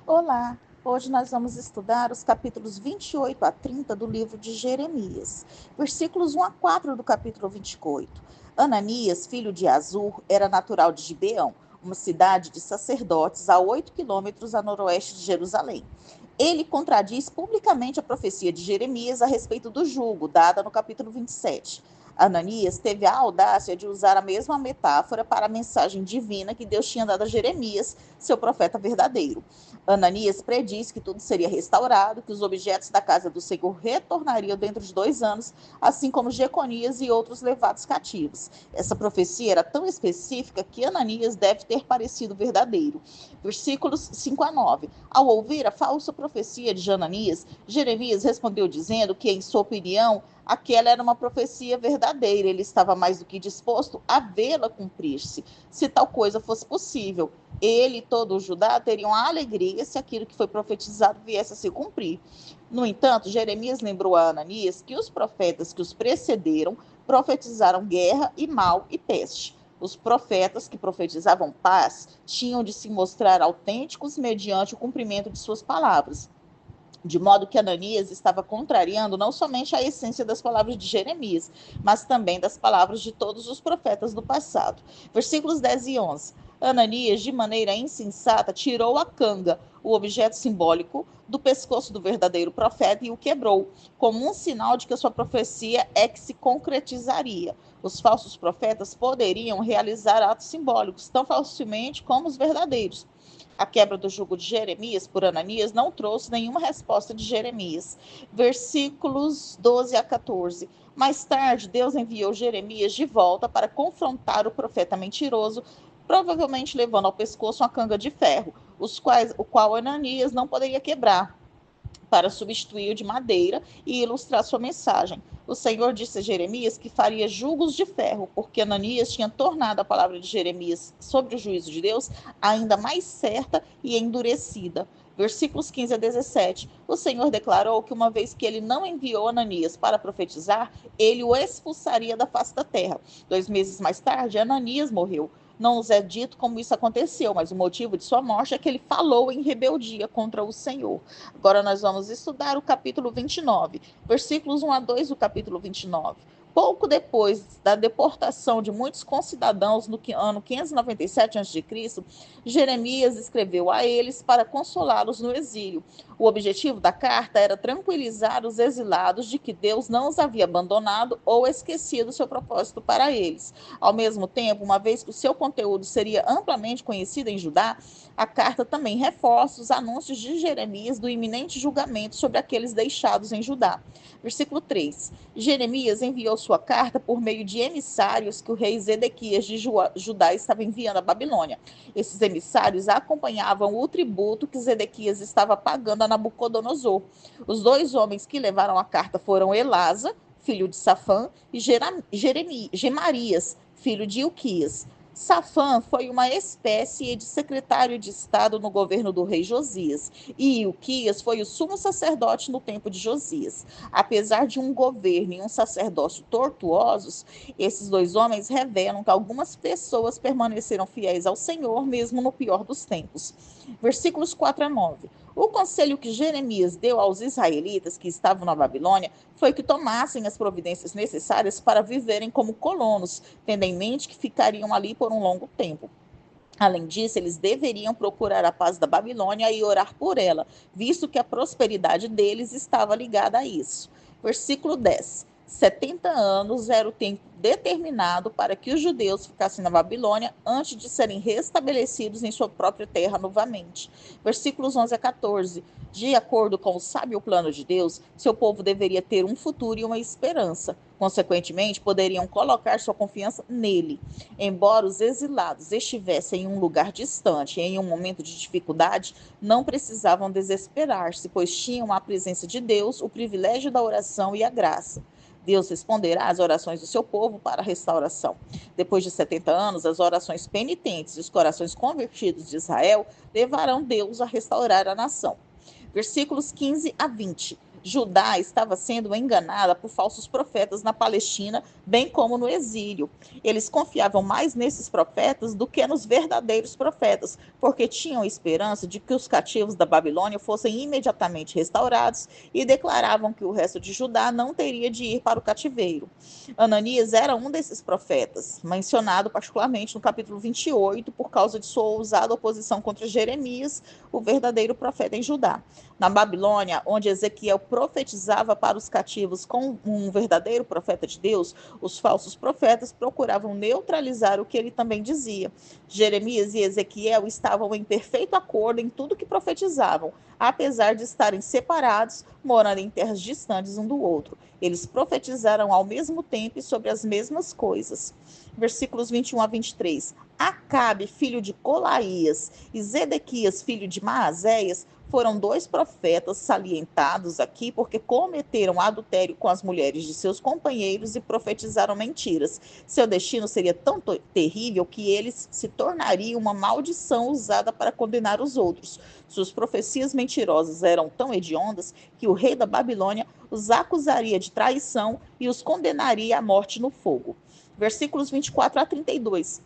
Olá! Hoje nós vamos estudar os capítulos 28 a 30 do livro de Jeremias, versículos 1 a 4 do capítulo 28. Ananias, filho de Azur, era natural de Gibeão, uma cidade de sacerdotes a 8 quilômetros a noroeste de Jerusalém. Ele contradiz publicamente a profecia de Jeremias a respeito do jugo, dada no capítulo 27. Ananias teve a audácia de usar a mesma metáfora para a mensagem divina que Deus tinha dado a Jeremias, seu profeta verdadeiro. Ananias prediz que tudo seria restaurado, que os objetos da casa do Senhor retornariam dentro de 2 anos, assim como Jeconias e outros levados cativos. Essa profecia era tão específica que Ananias deve ter parecido verdadeiro. Versículos 5 a 9. Ao ouvir a falsa profecia de Ananias, Jeremias respondeu dizendo que, em sua opinião, aquela era uma profecia verdadeira. Ele estava mais do que disposto a vê-la cumprir-se, se tal coisa fosse possível. Ele e todo o Judá teriam a alegria se aquilo que foi profetizado viesse a se cumprir. No entanto, Jeremias lembrou a Ananias que os profetas que os precederam profetizaram guerra e mal e peste. Os profetas que profetizavam paz tinham de se mostrar autênticos mediante o cumprimento de suas palavras. De modo que Ananias estava contrariando não somente a essência das palavras de Jeremias, mas também das palavras de todos os profetas do passado. Versículos 10 e 11. Ananias, de maneira insensata, tirou a canga, o objeto simbólico, do pescoço do verdadeiro profeta e o quebrou, como um sinal de que a sua profecia é que se concretizaria. Os falsos profetas poderiam realizar atos simbólicos tão facilmente como os verdadeiros. A quebra do jugo de Jeremias por Ananias não trouxe nenhuma resposta de Jeremias. Versículos 12 a 14. Mais tarde, Deus enviou Jeremias de volta para confrontar o profeta mentiroso, provavelmente levando ao pescoço uma canga de ferro, o qual Ananias não poderia quebrar, para substituir o de madeira e ilustrar sua mensagem. O Senhor disse a Jeremias que faria julgos de ferro, porque Ananias tinha tornado a palavra de Jeremias sobre o juízo de Deus ainda mais certa e endurecida. Versículos 15 a 17. O Senhor declarou que, uma vez que ele não enviou Ananias para profetizar, ele o expulsaria da face da terra. 2 meses mais tarde, Ananias morreu. Não nos é dito como isso aconteceu, mas o motivo de sua morte é que ele falou em rebeldia contra o Senhor. Agora nós vamos estudar o capítulo 29, versículos 1 a 2 do capítulo 29. Pouco depois da deportação de muitos concidadãos no ano 597 a.C., Jeremias escreveu a eles para consolá-los no exílio. O objetivo da carta era tranquilizar os exilados de que Deus não os havia abandonado ou esquecido seu propósito para eles. Ao mesmo tempo, uma vez que o seu conteúdo seria amplamente conhecido em Judá, a carta também reforça os anúncios de Jeremias do iminente julgamento sobre aqueles deixados em Judá. Versículo 3. Jeremias enviou sua carta por meio de emissários que o rei Zedequias de Judá estava enviando à Babilônia. Esses emissários acompanhavam o tributo que Zedequias estava pagando a Nabucodonosor. Os 2 homens que levaram a carta foram Elasa, filho de Safã, e Gemarias, filho de Ilquias. Safã foi uma espécie de secretário de Estado no governo do rei Josias, e Ilquias foi o sumo sacerdote no tempo de Josias. Apesar de um governo e um sacerdócio tortuosos, esses 2 homens revelam que algumas pessoas permaneceram fiéis ao Senhor, mesmo no pior dos tempos. Versículos 4 a 9. O conselho que Jeremias deu aos israelitas que estavam na Babilônia foi que tomassem as providências necessárias para viverem como colonos, tendo em mente que ficariam ali por um longo tempo. Além disso, eles deveriam procurar a paz da Babilônia e orar por ela, visto que a prosperidade deles estava ligada a isso. Versículo 10. 70 anos era o tempo determinado para que os judeus ficassem na Babilônia antes de serem restabelecidos em sua própria terra novamente. Versículos 11 a 14. De acordo com o sábio plano de Deus, seu povo deveria ter um futuro e uma esperança. Consequentemente, poderiam colocar sua confiança nele. Embora os exilados estivessem em um lugar distante e em um momento de dificuldade, não precisavam desesperar-se, pois tinham a presença de Deus, o privilégio da oração e a graça. Deus responderá às orações do seu povo para a restauração. Depois de 70 anos, as orações penitentes e os corações convertidos de Israel levarão Deus a restaurar a nação. Versículos 15 a 20. Judá estava sendo enganada por falsos profetas na Palestina, bem como no exílio. Eles confiavam mais nesses profetas do que nos verdadeiros profetas, porque tinham esperança de que os cativos da Babilônia fossem imediatamente restaurados e declaravam que o resto de Judá não teria de ir para o cativeiro. Ananias era um desses profetas, mencionado particularmente no capítulo 28, por causa de sua ousada oposição contra Jeremias, o verdadeiro profeta em Judá. Na Babilônia, onde Ezequiel profetizava para os cativos com um verdadeiro profeta de Deus, os falsos profetas procuravam neutralizar o que ele também dizia. Jeremias e Ezequiel estavam em perfeito acordo em tudo que profetizavam, apesar de estarem separados, morando em terras distantes um do outro. Eles profetizaram ao mesmo tempo e sobre as mesmas coisas. Versículos 21 a 23. Acabe, filho de Colaías, e Zedequias, filho de Maazéias, foram dois profetas salientados aqui porque cometeram adultério com as mulheres de seus companheiros e profetizaram mentiras. Seu destino seria tão terrível que eles se tornariam uma maldição usada para condenar os outros. Suas profecias mentirosas eram tão hediondas que o rei da Babilônia os acusaria de traição e os condenaria à morte no fogo. Versículos 24 a 32.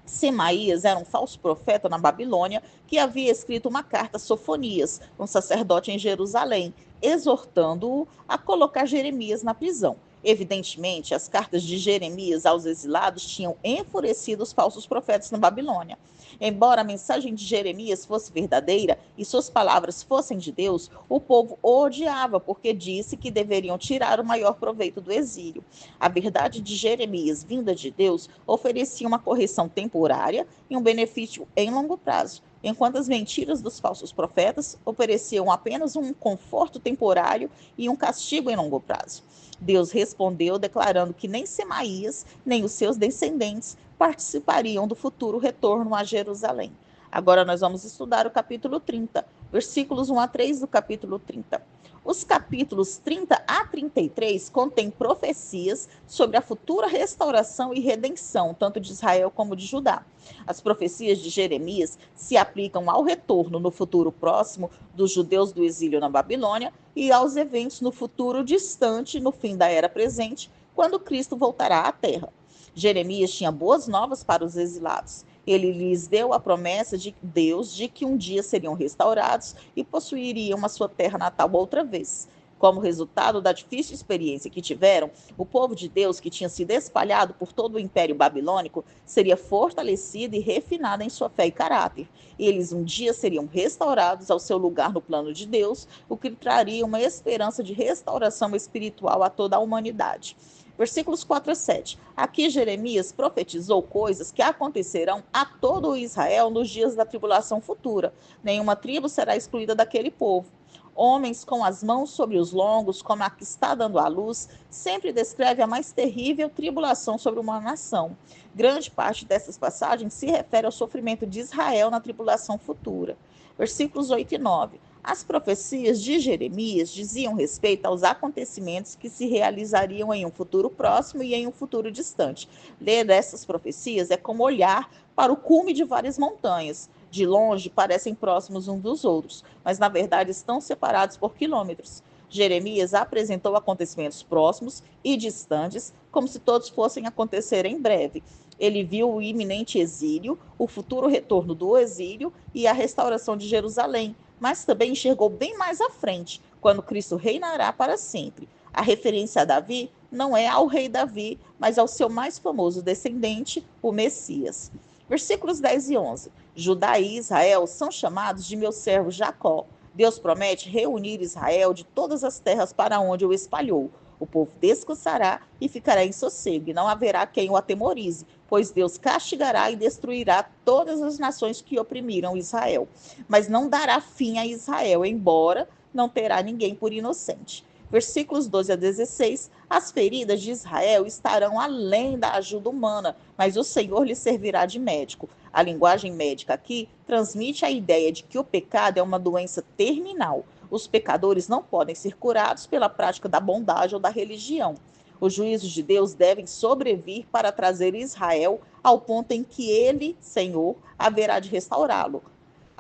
Semaías era um falso profeta na Babilônia que havia escrito uma carta a Sofonias, um sacerdote em Jerusalém, exortando-o a colocar Jeremias na prisão. Evidentemente, as cartas de Jeremias aos exilados tinham enfurecido os falsos profetas na Babilônia. Embora a mensagem de Jeremias fosse verdadeira e suas palavras fossem de Deus, o povo o odiava porque disse que deveriam tirar o maior proveito do exílio. A verdade de Jeremias, vinda de Deus, oferecia uma correção temporária e um benefício em longo prazo, enquanto as mentiras dos falsos profetas ofereciam apenas um conforto temporário e um castigo em longo prazo. Deus respondeu declarando que nem Semaías, nem os seus descendentes participariam do futuro retorno a Jerusalém. Agora nós vamos estudar o capítulo 30, versículos 1 a 3 do capítulo 30. Os capítulos 30 a 33 contêm profecias sobre a futura restauração e redenção, tanto de Israel como de Judá. As profecias de Jeremias se aplicam ao retorno no futuro próximo dos judeus do exílio na Babilônia e aos eventos no futuro distante, no fim da era presente, quando Cristo voltará à terra. Jeremias tinha boas novas para os exilados. Ele lhes deu a promessa de Deus de que um dia seriam restaurados e possuiriam a sua terra natal outra vez. Como resultado da difícil experiência que tiveram, o povo de Deus, que tinha sido espalhado por todo o Império Babilônico, seria fortalecido e refinado em sua fé e caráter. Eles um dia seriam restaurados ao seu lugar no plano de Deus, o que traria uma esperança de restauração espiritual a toda a humanidade. Versículos 4 a 7. Aqui Jeremias profetizou coisas que acontecerão a todo o Israel nos dias da tribulação futura. Nenhuma tribo será excluída daquele povo. Homens com as mãos sobre os lombos, como a que está dando à luz, sempre descreve a mais terrível tribulação sobre uma nação. Grande parte dessas passagens se refere ao sofrimento de Israel na tribulação futura. Versículos 8 e 9. As profecias de Jeremias diziam respeito aos acontecimentos que se realizariam em um futuro próximo e em um futuro distante. Ler essas profecias é como olhar para o cume de várias montanhas. De longe parecem próximos uns dos outros, mas na verdade estão separados por quilômetros. Jeremias apresentou acontecimentos próximos e distantes, como se todos fossem acontecer em breve. Ele viu o iminente exílio, o futuro retorno do exílio e a restauração de Jerusalém, mas também enxergou bem mais à frente, quando Cristo reinará para sempre. A referência a Davi não é ao rei Davi, mas ao seu mais famoso descendente, o Messias. Versículos 10 e 11. Judá e Israel são chamados de meu servo Jacó. Deus promete reunir Israel de todas as terras para onde o espalhou. O povo descansará e ficará em sossego, e não haverá quem o atemorize, pois Deus castigará e destruirá todas as nações que oprimiram Israel. Mas não dará fim a Israel, embora não terá ninguém por inocente. Versículos 12 a 16, as feridas de Israel estarão além da ajuda humana, mas o Senhor lhe servirá de médico. A linguagem médica aqui transmite a ideia de que o pecado é uma doença terminal. Os pecadores não podem ser curados pela prática da bondade ou da religião. Os juízos de Deus devem sobrevir para trazer Israel ao ponto em que ele, Senhor, haverá de restaurá-lo.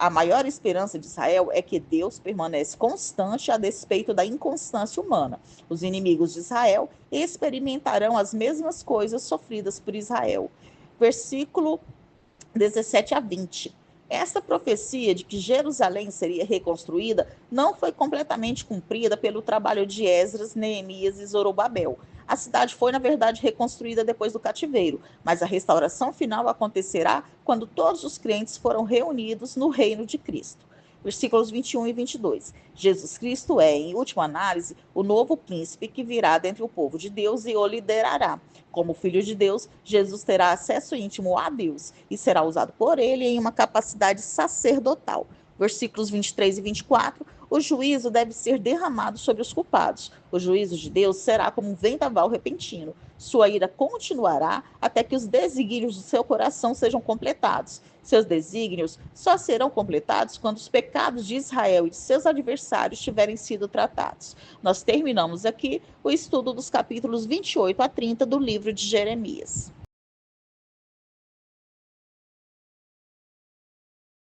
A maior esperança de Israel é que Deus permanece constante a despeito da inconstância humana. Os inimigos de Israel experimentarão as mesmas coisas sofridas por Israel. Versículo 17 a 20. Essa profecia de que Jerusalém seria reconstruída não foi completamente cumprida pelo trabalho de Esdras, Neemias e Zorobabel. A cidade foi, na verdade, reconstruída depois do cativeiro, mas a restauração final acontecerá quando todos os crentes foram reunidos no reino de Cristo. Versículos 21 e 22. Jesus Cristo é, em última análise, o novo príncipe que virá dentre o povo de Deus e o liderará. Como filho de Deus, Jesus terá acesso íntimo a Deus e será usado por ele em uma capacidade sacerdotal. Versículos 23 e 24. O juízo deve ser derramado sobre os culpados. O juízo de Deus será como um vendaval repentino. Sua ira continuará até que os desígnios do seu coração sejam completados. Seus desígnios só serão completados quando os pecados de Israel e de seus adversários tiverem sido tratados. Nós terminamos aqui o estudo dos capítulos 28 a 30 do livro de Jeremias.